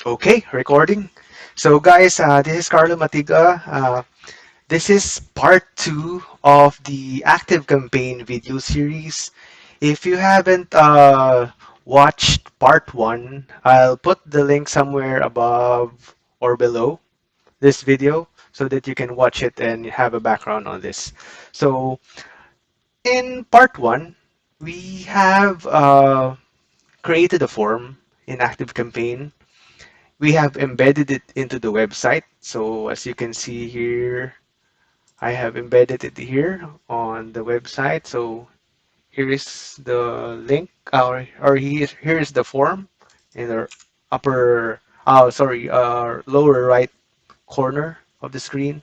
Okay, recording. So guys, this is Carlo Matig-a. This is part two of the Active Campaign video series. If you haven't watched part one, I'll put the link somewhere above or below this video so that you can watch it and have a background on this. So in part one, we have created a form in ActiveCampaign. We have embedded it into the website. So as you can see here, I have embedded it here on the website. So here is the link, or here is the form in the upper, lower right corner of the screen.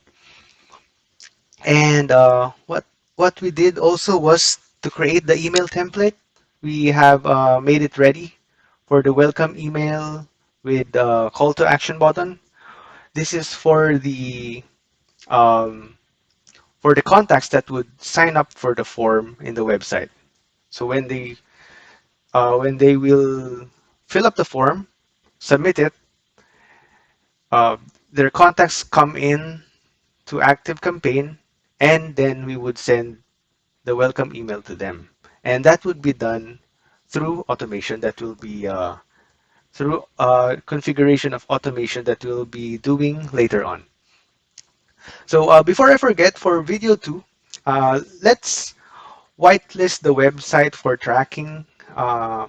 And what we did also was to create the email template. We have made it ready for the welcome email with the call to action button. This is um, for the contacts that would sign up for the form in the website. So when they will fill up the form, submit it, uh, their contacts come in to ActiveCampaign, and then we would send the welcome email to them. And that would be done through automation that will be through configuration of automation that we'll be doing later on. So before I forget, for video two, let's whitelist the website for tracking. Uh,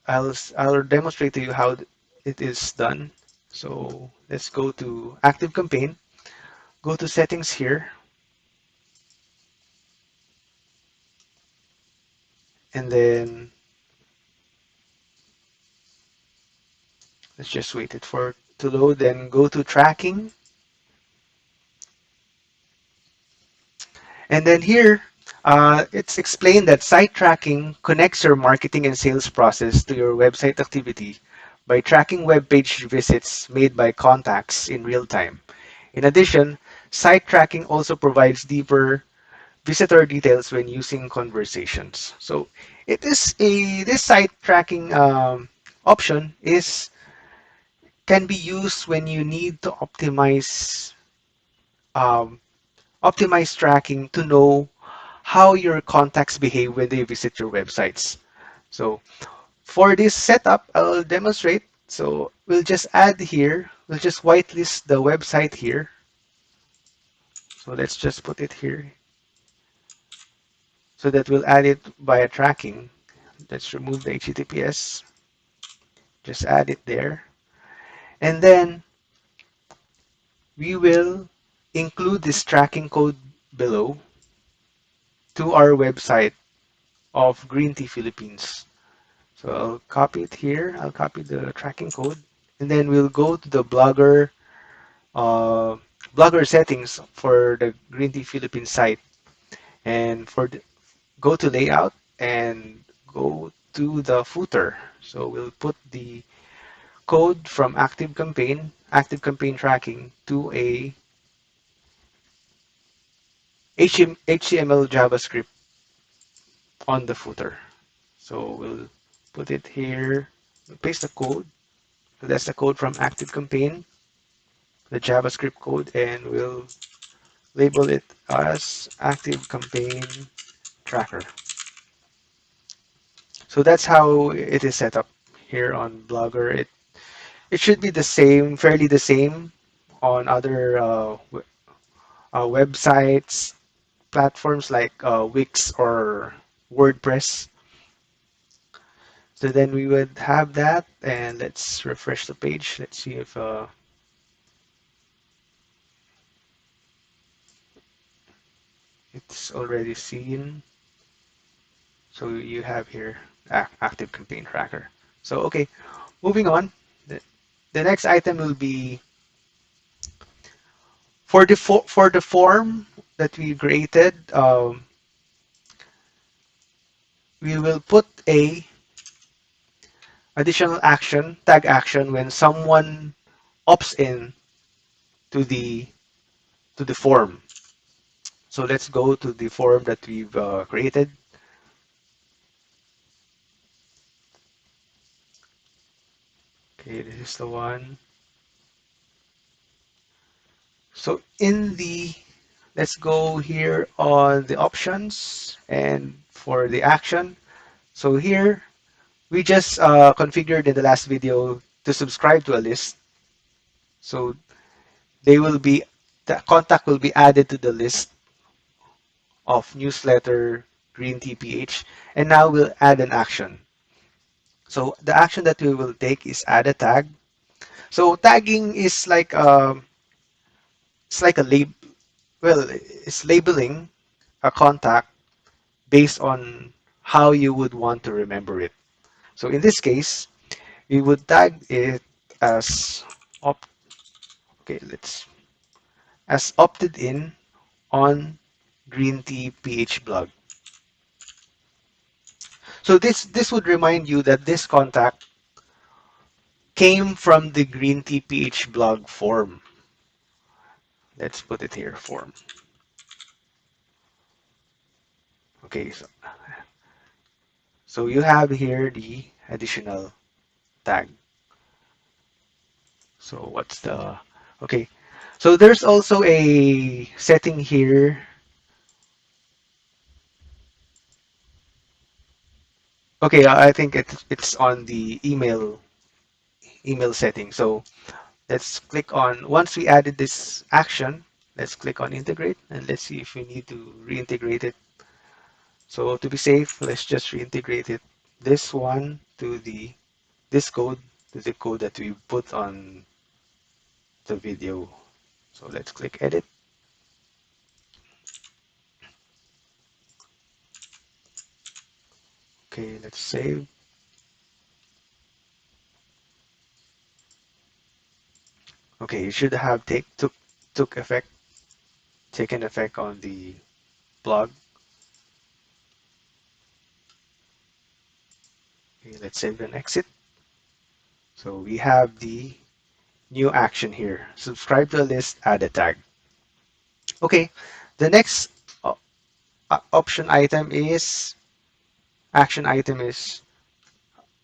I'll demonstrate to you how it is done. So let's go to Active Campaign, go to settings here, and then let's just wait it for to load. Then go to tracking, and then here it's explained that site tracking connects your marketing and sales process to your website activity by tracking web page visits made by contacts in real time. In addition, site tracking also provides deeper visitor details when using conversations. So it is a this site tracking option is can be used when you need to um, optimize tracking to know how your contacts behave when they visit your websites. So for this setup, I'll demonstrate. So we'll just add here, we'll just whitelist the website here. So let's just put it here so that we'll add it via tracking. Let's remove the HTTPS, just add it there. And then we will include this tracking code below to our website of Green Tea Philippines. So I'll copy it here. I'll copy the tracking code, and then we'll go to the uh, Blogger settings for the Green Tea Philippines site, and go to layout and go to the footer. So we'll put the code from ActiveCampaign tracking to a HTML JavaScript on the footer. So we'll put it here, we'll paste the code. So that's the code from ActiveCampaign, the JavaScript code, and we'll label it as ActiveCampaign Tracker. So that's how it is set up here on Blogger. It should be the same, fairly the same on other websites, platforms like Wix or WordPress. So then we would have that, and let's refresh the page. Let's see if it's already seen. So you have here Active Campaign Tracker. So okay, moving on. The next item will be for the form that we created. We will put a additional action, tag action, when someone opts in to the to the form. So let's go to the form that we've created. Okay, this is the one. So in the, let's go here on the options and for the action. So here, we just configured in the last video to subscribe to a list. So they will be, the contact will be added to the list of newsletter green TPH. And now we'll add an action. So the action that we will take is add a tag. So tagging is like it's like a lab. Well, it's labeling a contact based on how you would want to remember it. So in this case, we would tag it as op. Okay, let's as opted in on green tea PH blog. So this would remind you that this contact came from the green tea PH blog form. Let's put it here, form. Okay, so you have here the additional tag. So what's the, okay. So there's also a setting here. Okay, I think it's on the email setting. So let's click on, once we added this action, let's click on integrate and let's see if we need to reintegrate it. So to be safe, let's just reintegrate it, this one to this code to the code that we put on the video. So let's click edit. Okay, let's save. Okay, it should have took effect, taken effect on the blog. Okay, let's save and exit. So we have the new action here. Subscribe to a list, add a tag. Okay, the next option item is, action item is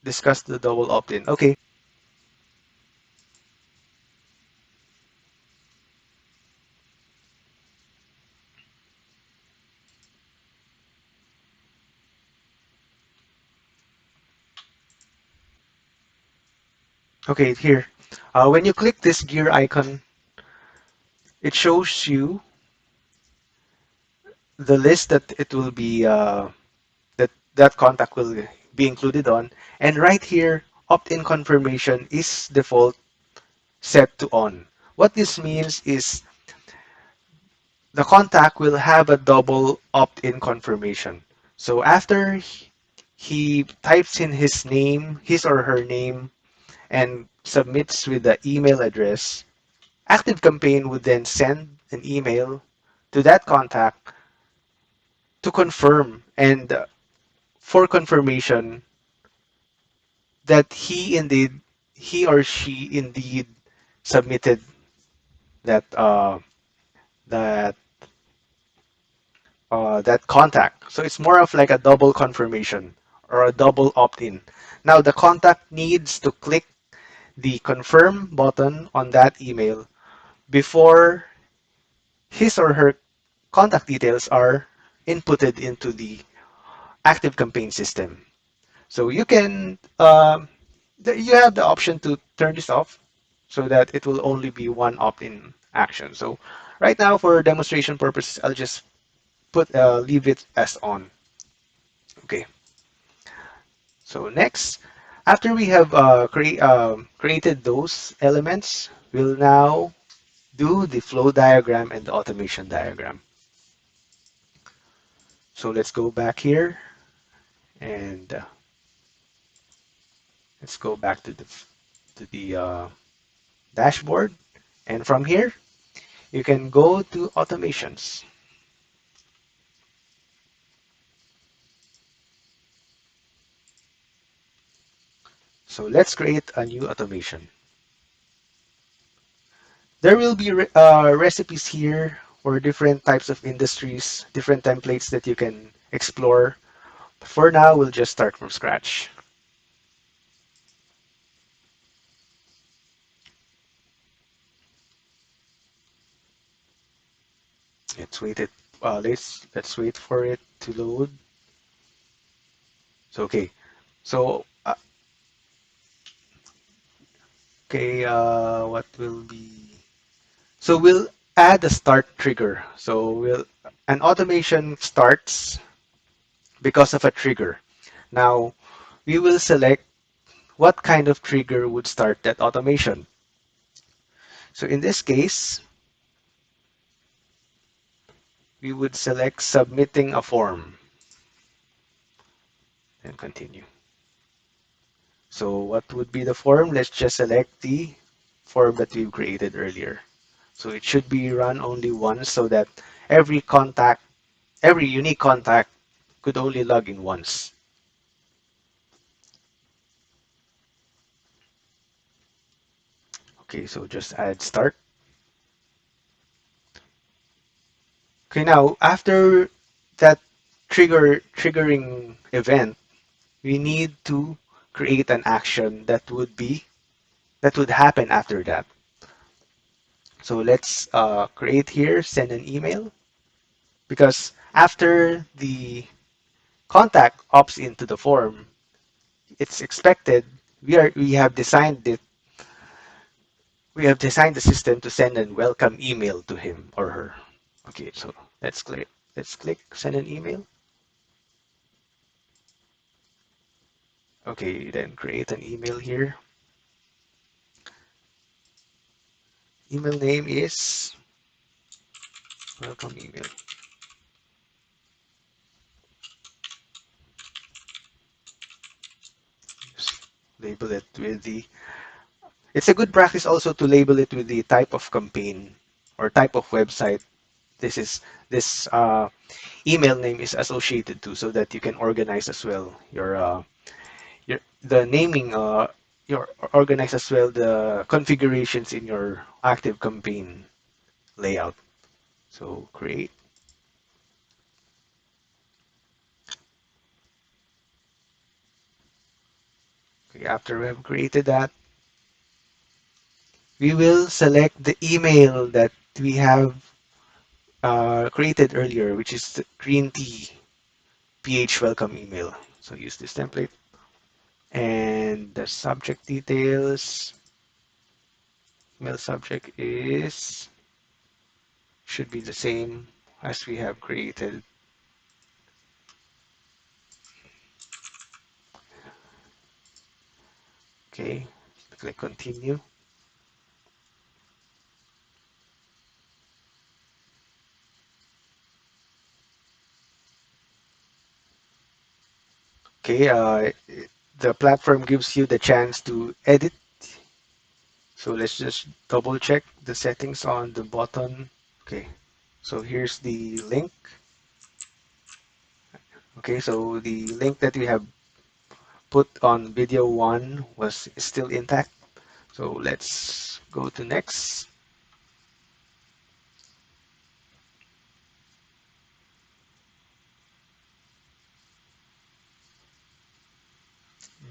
discuss the double opt-in. Okay, here. When you click this gear icon, it shows you the list that it will be that contact will be included on. And right here, opt-in confirmation is default set to on. What this means is the contact will have a double opt-in confirmation. So after he types in his name, his or her name, and submits with the email address, ActiveCampaign would then send an email to that contact to confirm and for confirmation that he or she indeed submitted that that that contact. So it's more of like a double confirmation or a double opt-in. Now the contact needs to click the confirm button on that email before his or her contact details are inputted into the ActiveCampaign system. So you can you have the option to turn this off so that it will only be one opt-in action. So right now for demonstration purposes, I'll just leave it as on. Okay. So next, after we have created those elements, we'll now do the flow diagram and the automation diagram. So let's go back here and let's go back to the dashboard. And from here, you can go to automations. So let's create a new automation. There will be recipes here for different types of industries, different templates that you can explore. But for now, we'll just start from scratch. let's wait it. Let's wait for it to load. So okay. So okay. What will be? So we'll add a start trigger. So we'll an automation starts because of a trigger. Now we will select what kind of trigger would start that automation. So in this case, we would select submitting a form and continue. So what would be the form? Let's just select the form that we've created earlier. So it should be run only once so that every contact, every unique contact could only log in once. Okay, so just add start. Okay, now after that triggering event, we need to create an action that would happen after that. So let's create here, send an email, because after the contact opts into the form, it's expected we have designed the system to send a welcome email to him or her. Okay, so let's click send an email. Okay, then create an email here. Email name is welcome email. Just label it with the it's a good practice also to label it with the type of campaign or type of website this email name is associated to, so that you can organize as well your the naming your organize as well the configurations in your active campaign layout. So create. Okay, after we have created that, we will select the email that we have created earlier, which is the green tea ph welcome email. So use this template, and the subject details, email subject is should be the same as we have created. Okay, click continue. Okay, the platform gives you the chance to edit. So let's just double check the settings on the button. Okay, so here's the link. Okay, so the link that we have put on video one was still intact. So let's go to next.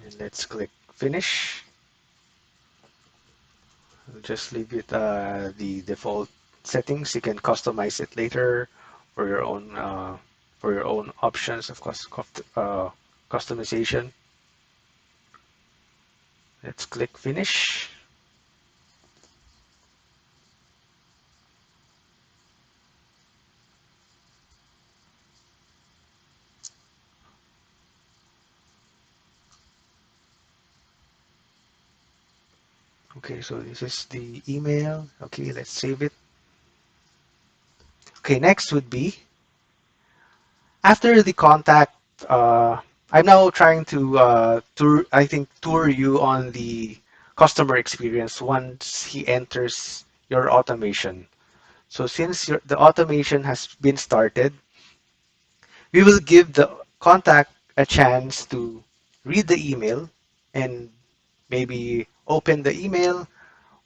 And let's click finish. We'll just leave it the default settings. You can customize it later for your own options of course, customization. Let's click finish. Okay, so this is the email. Okay, let's save it. Okay, next would be after the contact. I'm now trying to tour you on the customer experience once he enters your automation. So since the automation has been started, we will give the contact a chance to read the email and maybe open the email,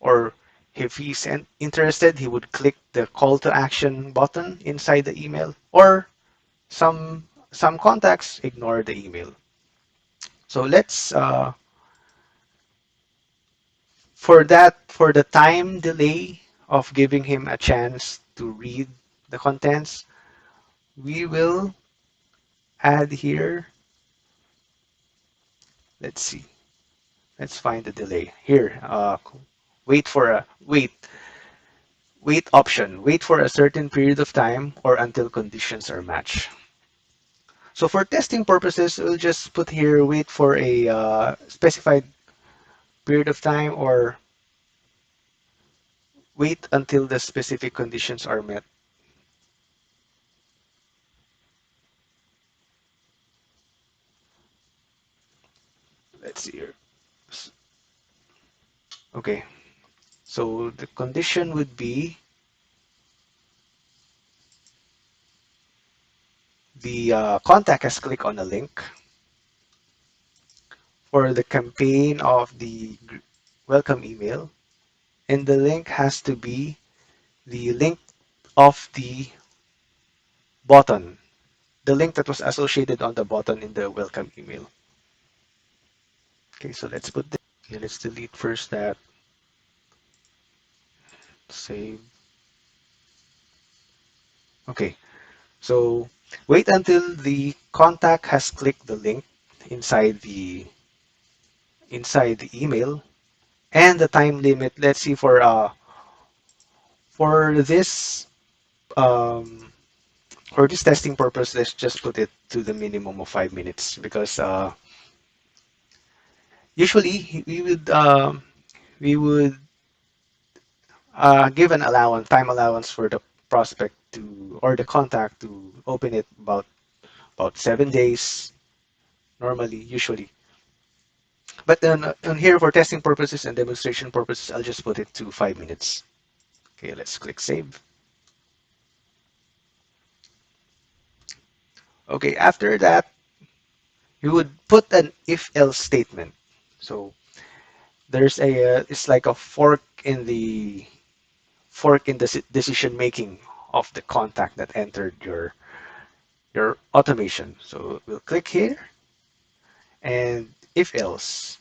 or if he's interested, he would click the call to action button inside the email, or some contacts ignore the email. So let's for the time delay of giving him a chance to read the contents, we will add here, let's see, let's find the delay. Here, wait for a, wait option. Wait for a certain period of time or until conditions are matched. So for testing purposes, we'll just put here wait for a specified period of time or wait until the specific conditions are met. Let's see here. Okay, so the condition would be the contact has clicked on a link for the campaign of the welcome email, and the link has to be the link of the button, the link that was associated on the button in the welcome email. Okay, so let's put this. Okay, let's delete first that. Save. Okay, so wait until the contact has clicked the link inside the email and the time limit. Let's see for this um, for this testing purpose, let's just put it to the minimum of 5 minutes because usually we would give an allowance, time allowance for the prospect to or the contact to open it about 7 days normally, usually. But then on here for testing purposes and demonstration purposes, I'll just put it to 5 minutes. Okay, let's click save. Okay, after that, you would put an if-else statement. So there's it's like a fork in the decision making of the contact that entered your automation. So we'll click here and if else.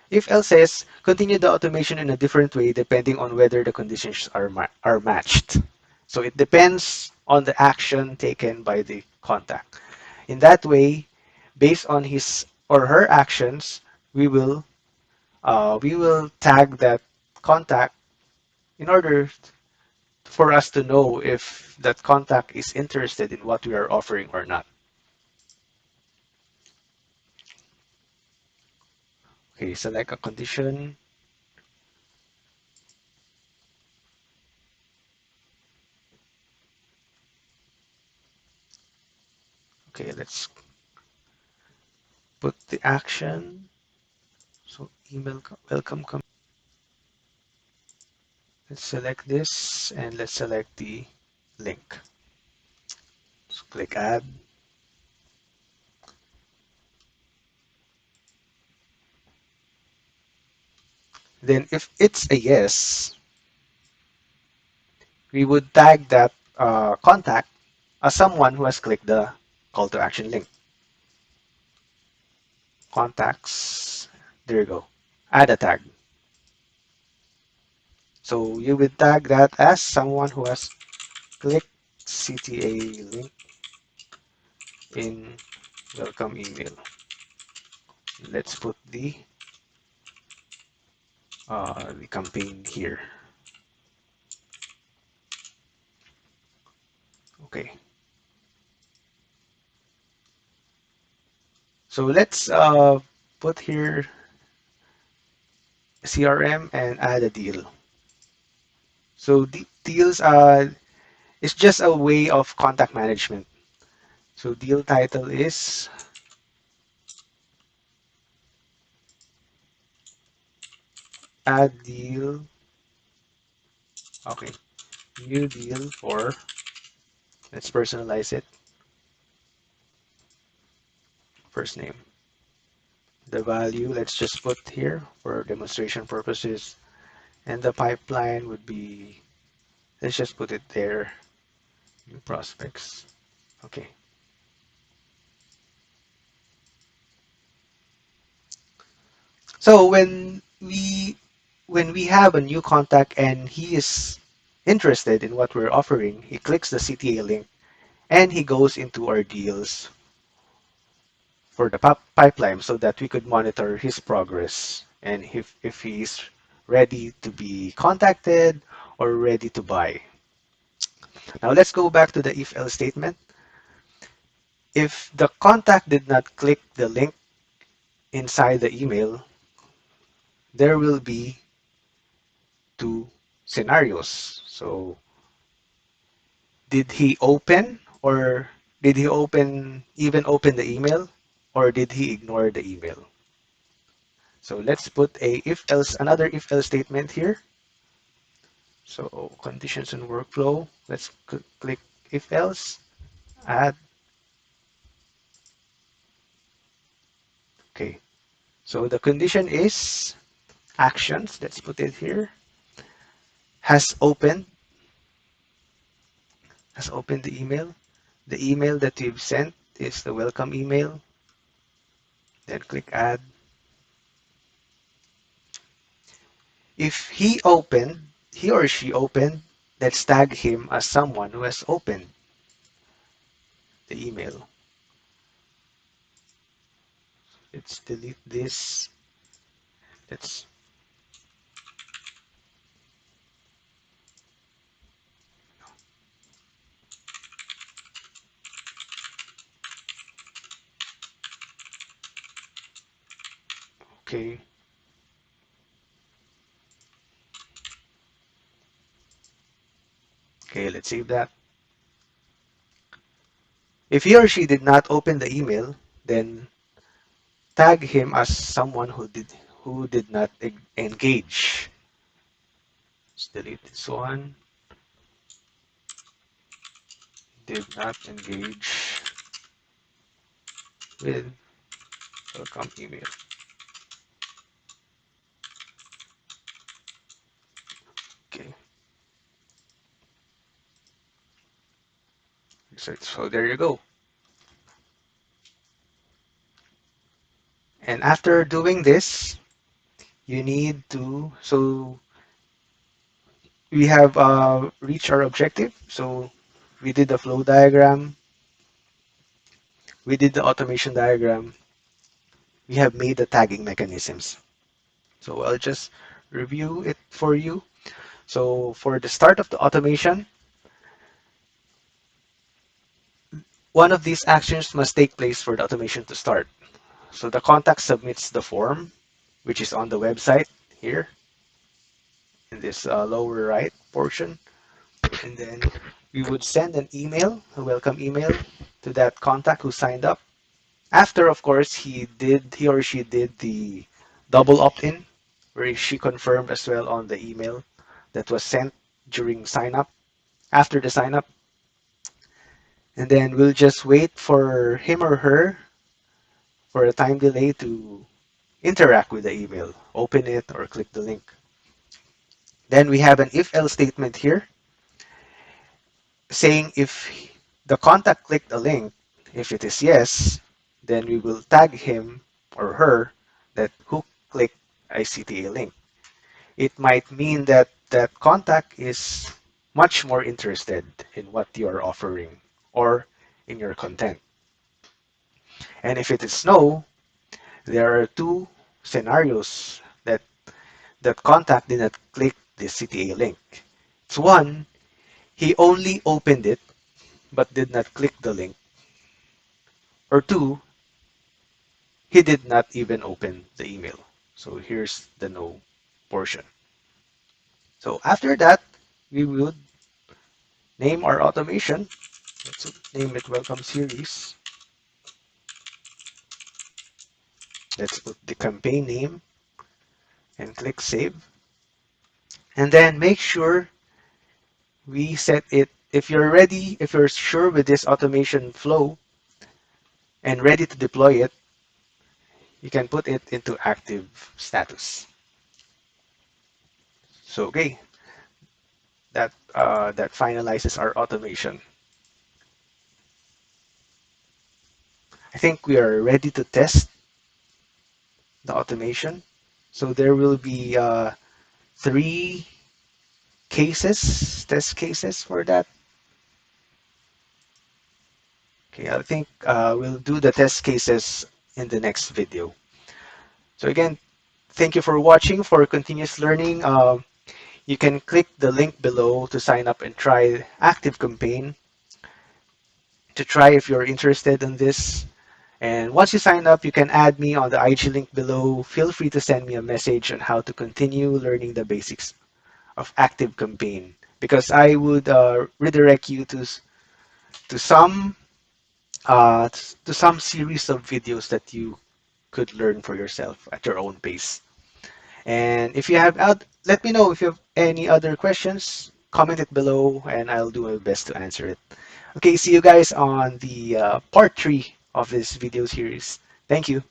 If else says continue the automation in a different way depending on whether the conditions are matched. So it depends on the action taken by the contact. In that way, based on his or her actions, we will tag that contact in order for us to know if that contact is interested in what we are offering or not. Okay, select a condition. Okay, let's put the action. So email welcome. Let's select this and let's select the link. So click add. Then if it's a yes, we would tag that contact as someone who has clicked the call to action link. Contacts. There you go. Add a tag. So you would tag that as someone who has clicked CTA link in welcome email. Let's put the campaign here. Okay. So let's put here CRM and add a deal. So the deals is just a way of contact management. So deal title is add deal. Okay, new deal for, let's personalize it. First name. The value, let's just put here for demonstration purposes. And the pipeline would be, let's just put it there. New prospects. Okay. So when we have a new contact and he is interested in what we're offering, he clicks the CTA link and he goes into our deals for the pipeline so that we could monitor his progress and if he's ready to be contacted or ready to buy. Now let's go back to the if else statement. If the contact did not click the link inside the email, there will be two scenarios. So did he open or did he even open the email or did he ignore the email? So let's put a if else another if else statement here. So conditions and workflow. Let's click if else, add. Okay. So the condition is actions. Let's put it here. Has opened has opened the email. The email that we've sent is the welcome email. Then click add. If he or she opened, let's tag him as someone who has opened the email. Let's delete this. Let's okay. Okay, let's save that. If he or she did not open the email, then tag him as someone who did not engage. Let's delete this one. Did not engage with welcome email. Okay, so there you go. And after doing this, you need to, so we have reached our objective. So we did the flow diagram, we did the automation diagram, we have made the tagging mechanisms. So I'll just review it for you. So for the start of the automation, one of these actions must take place for the automation to start. So the contact submits the form, which is on the website here in this lower right portion. And then we would send an email, a welcome email, to that contact who signed up. After, of course, he or she did the double opt-in, where she confirmed as well on the email that was sent during sign up, after the sign up. And then we'll just wait for him or her for a time delay to interact with the email, open it or click the link. Then we have an if-else statement here saying if the contact clicked the link, if it is yes, then we will tag him or her that who clicked ICTA link. It might mean that that contact is much more interested in what you are offering or in your content. And if it is no, there are two scenarios that contact did not click the CTA link. It's one, he only opened it but did not click the link. Or two, he did not even open the email. So here's the no portion. So after that, we would name our automation. Let's name it Welcome Series. Let's put the campaign name and click Save. And then make sure we set it, if you're ready, if you're sure with this automation flow and ready to deploy it, you can put it into active status. So okay, that finalizes our automation. I think we are ready to test the automation. So there will be three test cases for that. Okay, I think we'll do the test cases in the next video. So again, thank you for watching. For continuous learning, you can click the link below to sign up and try ActiveCampaign to try if you're interested in this. And once you sign up, you can add me on the IG link below. Feel free to send me a message on how to continue learning the basics of ActiveCampaign because I would redirect you to some to some series of videos that you could learn for yourself at your own pace. And if you have let me know if you have any other questions. Comment it below, and I'll do my best to answer it. Okay, see you guys on the part 3 of this video series. Thank you.